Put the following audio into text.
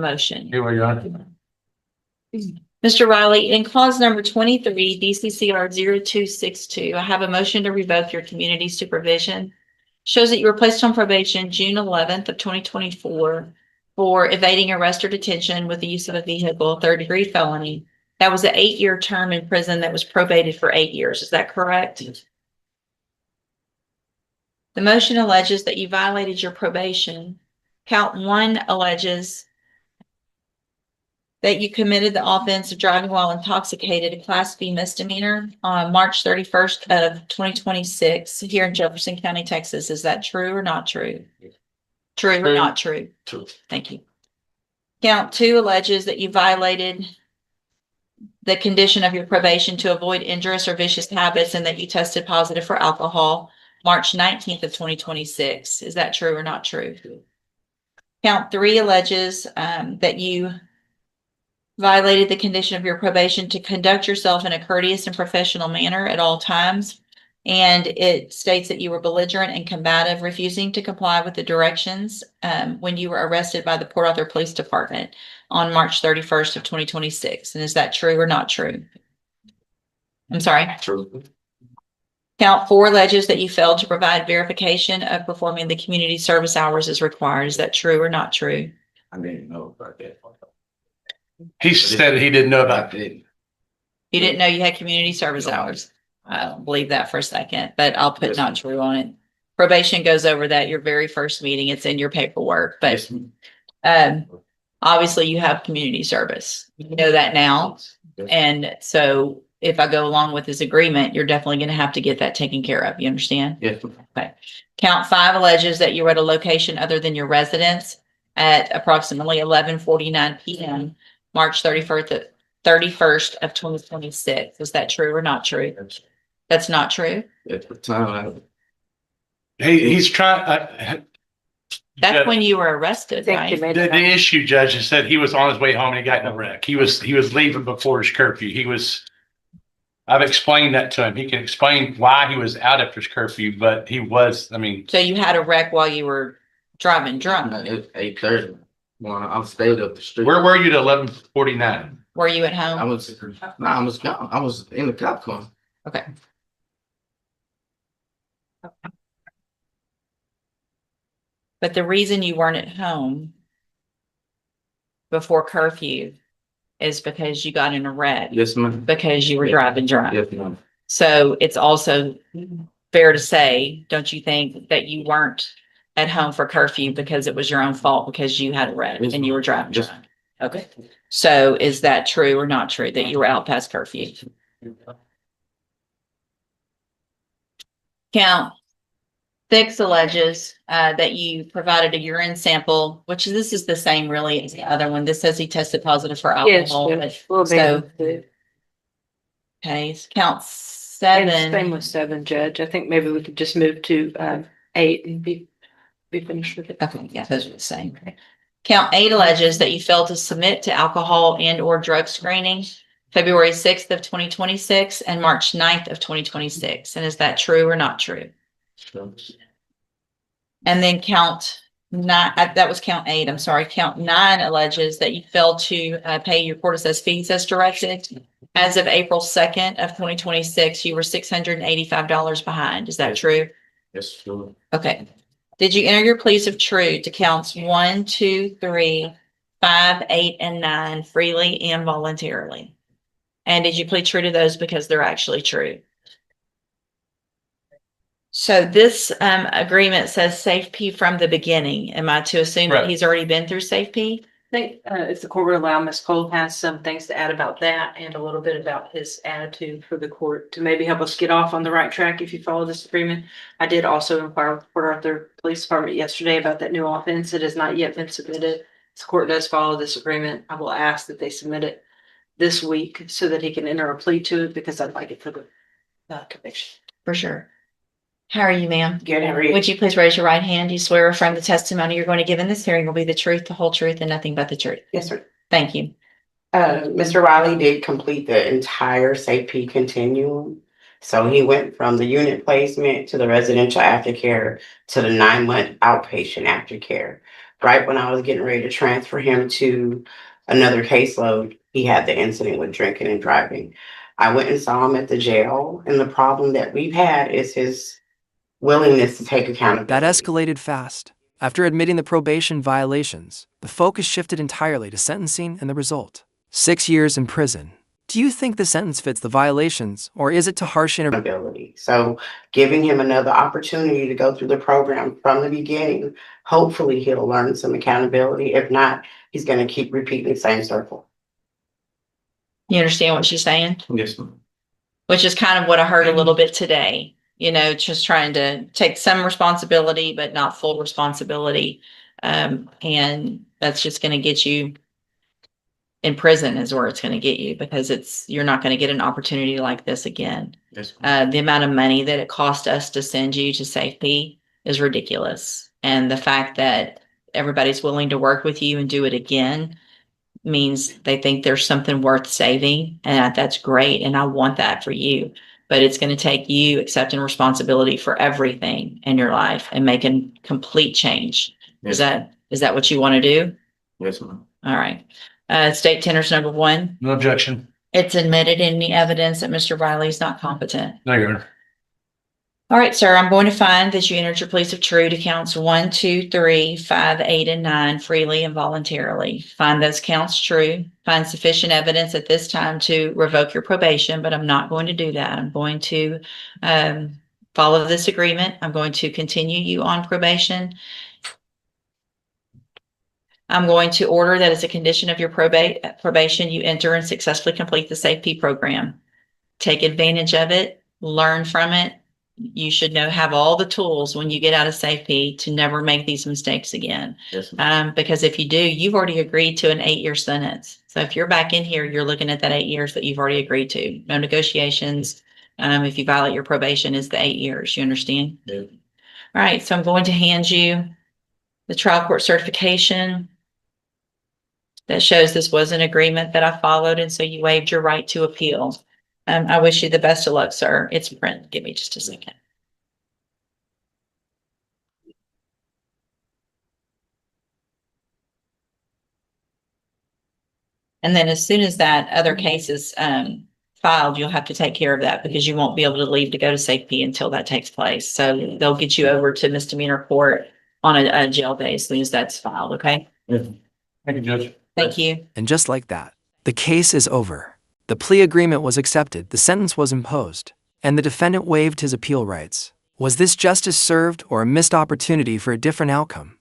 Motion. Here we are. Mr. Riley, in clause number 23, DCCR 0262, I have a motion to revoke your community supervision. Shows that you were placed on probation June 11th of 2024 for evading arrest or detention with the use of a vehicle, third-degree felony. That was an 8-year term in prison that was probated for 8 years. Is that correct? Yes. The motion alleges that you violated your probation. Count 1 alleges that you committed the offense of driving while intoxicated, a Class B misdemeanor, on March 31st of 2026 here in Jefferson County, Texas. Is that true or not true? True or not true? True. Thank you. Count 2 alleges that you violated the condition of your probation to avoid injurious or vicious habits and that you tested positive for alcohol March 19th of 2026. Is that true or not true? Count 3 alleges that you violated the condition of your probation to conduct yourself in a courteous and professional manner at all times. And it states that you were belligerent and combative, refusing to comply with the directions when you were arrested by the Port Arthur Police Department on March 31st of 2026. And is that true or not true? I'm sorry. True. Count 4 alleges that you failed to provide verification of performing the community service hours as required. Is that true or not true? I didn't know about that. He said he didn't know about it. You didn't know you had community service hours. I don't believe that for a second, but I'll put not true on it. Probation goes over that your very first meeting. It's in your paperwork, but obviously you have community service. You know that now. And so if I go along with this agreement, you're definitely going to have to get that taken care of. You understand? Yes. Okay. Count 5 alleges that you were at a location other than your residence at approximately 11:49 p.m. March 31st of 2026. Is that true or not true? That's not true. At the time, He's trying. That's when you were arrested, right? The issue, Judge, is that he was on his way home and he got in a wreck. He was leaving before his curfew. I've explained that to him. He can explain why he was out after his curfew, but he was, So you had a wreck while you were driving drunk. it's 8:30. Well, I stayed up the street. Where were you at 11:49? Were you at I home? was gone. I was in the cop car. Okay. But the reason you weren't at home before curfew is because you got in a wreck, Yes, ma'am. because you were driving drunk. Yes, ma'am. So it's also fair to say, don't you think, that you weren't at home for curfew because it was your own fault because you had a wreck and you were driving Yes. drunk? Okay. So is that true or not true that you were out past curfew? Count 6 alleges that you provided a urine sample, which this is the same really as the other one. This says he tested positive for alcohol. So, okay, count 7. Same with 7, Judge. I think maybe we could just move to 8 and be finished with it. Okay, yeah, those are the same. Count 8 alleges that you failed to submit to alcohol and or drug screening February 6th of 2026 and March 9th of 2026. And is that true or not true? And then count 9, that was count 8, I'm sorry. Count 9 alleges that you failed to pay your court assessed fees as directed. As of April 2nd of 2026, you were $685 behind. Is that true? Yes, sure. Okay. Did you enter your pleas of true to counts 1, 2, 3, 5, 8, and 9 freely and voluntarily? And did you plead true to those because they're actually true? So this agreement says Safe P from the beginning. Am I to assume that Right. he's already been through Safe P? I think if the court would allow, Ms. Cole has some things to add about that and a little bit about his attitude for the court to maybe help us get off on the right track if you follow this agreement. I did also inquire with Port Arthur Police Department yesterday about that new offense. It has not yet been submitted. The court does follow this agreement. I will ask that they submit it this week so that he can enter a plea to it because I'd like it for the conviction. For sure. How are you, ma'am? Good, how are you? Would you please raise your right hand? Do you swear or affirm the testimony you're going to give in this hearing will be the truth, the whole truth, and nothing but the truth? Yes, sir. Thank you. Mr. Riley did complete the entire safety continuum. So he went from the unit placement to the residential aftercare to the 9-month outpatient aftercare. Right when I was getting ready to transfer him to another caseload, he had the incident with drinking and driving. I went and saw him at the jail, and the problem that we've had is his willingness to take accountability. That escalated fast. After admitting the probation violations, the focus shifted entirely to sentencing and the result: 6 years in prison. Do you think the sentence fits the violations, or is it too harsh Accountability. So giving him another opportunity to go through the program from the beginning, hopefully he'll learn some accountability. If not, he's going to keep repeating the same circle. You understand what she's saying? Yes, ma'am. Which is kind of what I heard a little bit today, you know, just trying to take some responsibility, but not full responsibility. And that's just going to get you in prison is where it's going to get you, because you're not going to get an opportunity like this again. Yes, ma'am. The amount of money that it cost us to send you to safety is ridiculous. And the fact that everybody's willing to work with you and do it again means they think there's something worth saving. And that's great. And I want that for you. But it's going to take you accepting responsibility for everything in your life and making complete change. Yes, Is that what you want to do? yes, ma'am. All right. State tenders number 1. No objection. It's admitted in the evidence that Mr. Riley is not competent. No, Your Honor. All right, sir, I'm going to find that you entered your pleas of true to counts 1, 2, 3, 5, 8, and 9 freely and voluntarily. Find those counts true. Find sufficient evidence at this time to revoke your probation, but I'm not going to do that. I'm going to follow this agreement. I'm going to continue you on probation. I'm going to order that as a condition of your probation, you enter and successfully complete the SAFE program. Take advantage of it, learn from it. You should have all the tools when you get out of SAFE to never make these mistakes again. Yes, ma'am. Because if you do, you've already agreed to an 8-year sentence. So if you're back in here, you're looking at that 8 years that you've already agreed to. No negotiations. If you violate your probation, is the 8 years. You understand? Yeah. All right. So I'm going to hand you the trial court certification that shows this was an agreement that I followed, and so you waived your right to appeal. I wish you the best of luck, sir. It's print. Give me just a second. And then as soon as that other case is filed, you'll have to take care of that, because you won't be able to leave to go to safety until that takes place. So they'll get you over to misdemeanor court on a jail day as soon as that's filed. Okay. Thank you, Judge. Thank you. And just like that, the case is over. The plea agreement was accepted, the sentence was imposed, and the defendant waived his appeal rights. Was this justice served or a missed opportunity for a different outcome?